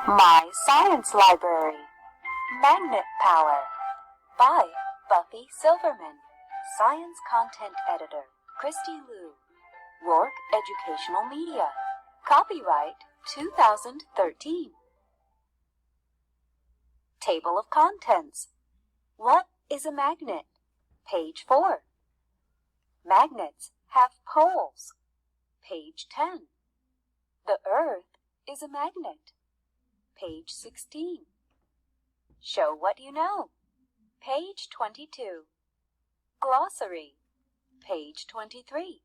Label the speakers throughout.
Speaker 1: My Science Library, Magnet Power, by Buffy Silverman, Science Content Editor, Christy Liu, Rourke Educational Media, Copyright 2013. Table of Contents. What is a magnet? Page 4. Magnets have poles. Page 10. The Earth is a magnet. Page 16. Show what you know. Page 22. Glossary. Page 23.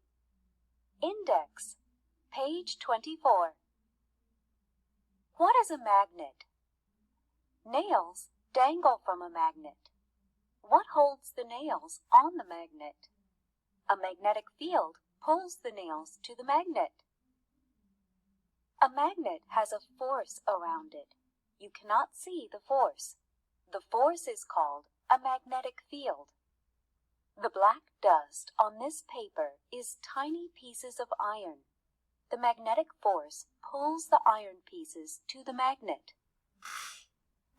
Speaker 1: Index. Page 24. What is a magnet? Nails dangle from a magnet. What holds the nails on the magnet? A magnetic field pulls the nails to the magnet. A magnet has a force around it. You cannot see the force. The force is called a magnetic field. The black dust on this paper is tiny pieces of iron. The magnetic force pulls the iron pieces to the magnet.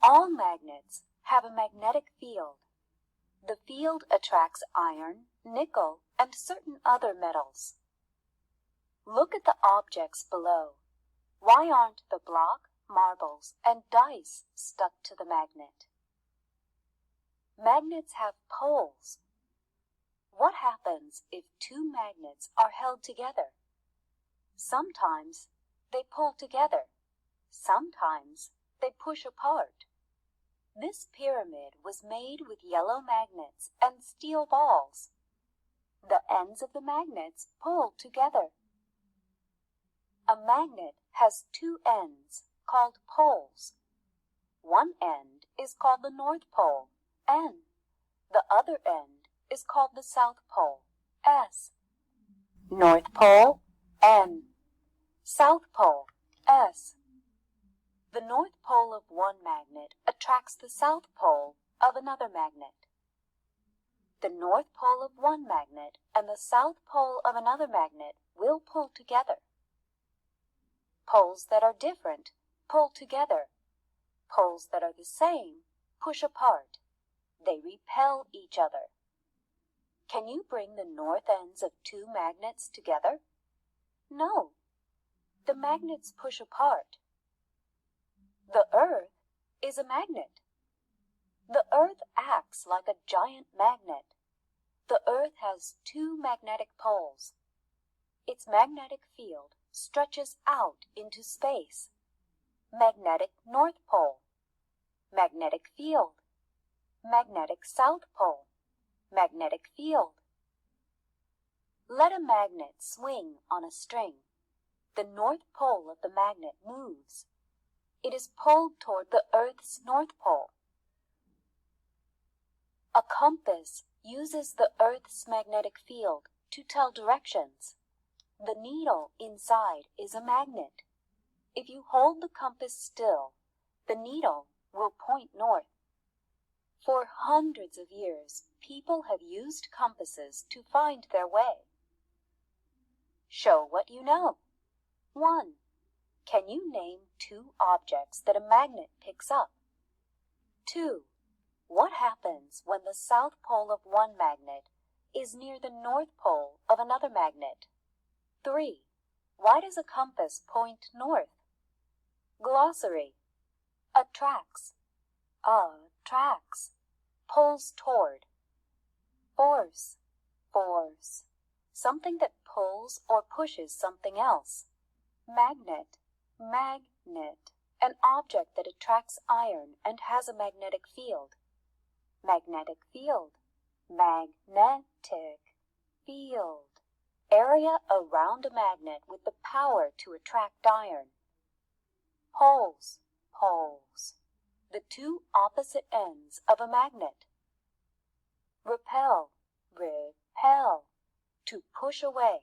Speaker 1: All magnets have a magnetic field. The field attracts iron, nickel, and certain other metals. Look at the objects below. Why aren't the block, marbles, and dice stuck to the magnet? Magnets have poles. What happens if two magnets are held together? Sometimes they pull together. Sometimes they push apart. This pyramid was made with yellow magnets and steel balls. The ends of the magnets pull together. A magnet has two ends called poles. One end is called the North Pole, N. The other end is called the South Pole, S. North Pole, N. South Pole, S. The North Pole of one magnet attracts the South Pole of another magnet. The North Pole of one magnet and the South Pole of another magnet will pull together. Poles that are different pull together. Poles that are the same push apart. They repel each other. Can you bring the north ends of two magnets together? No. The magnets push apart. The Earth is a magnet. The Earth acts like a giant magnet. The Earth has two magnetic poles. Its magnetic field stretches out into space. Magnetic North Pole, magnetic field, magnetic South Pole, magnetic field. Let a magnet swing on a string. The North Pole of the magnet moves. It is pulled toward the Earth's North Pole. A compass uses the Earth's magnetic field to tell directions. The needle inside is a magnet. If you hold the compass still, the needle will point north. For hundreds of years, people have used compasses to find their way. Show what you know. 1. Can you name two objects that a magnet picks up? 2. What happens when the South Pole of one magnet is near the North Pole of another magnet? 3. Why does a compass point north? Glossary. Attracts. Attracts. Pulls toward. Force. Force. Something that pulls or pushes something else. Magnet. Magnet. An object that attracts iron and has a magnetic field. Magnetic field. Magnetic field. Area around a magnet with the power to attract iron. Poles, poles. The two opposite ends of a magnet. Repel, repel. To push away.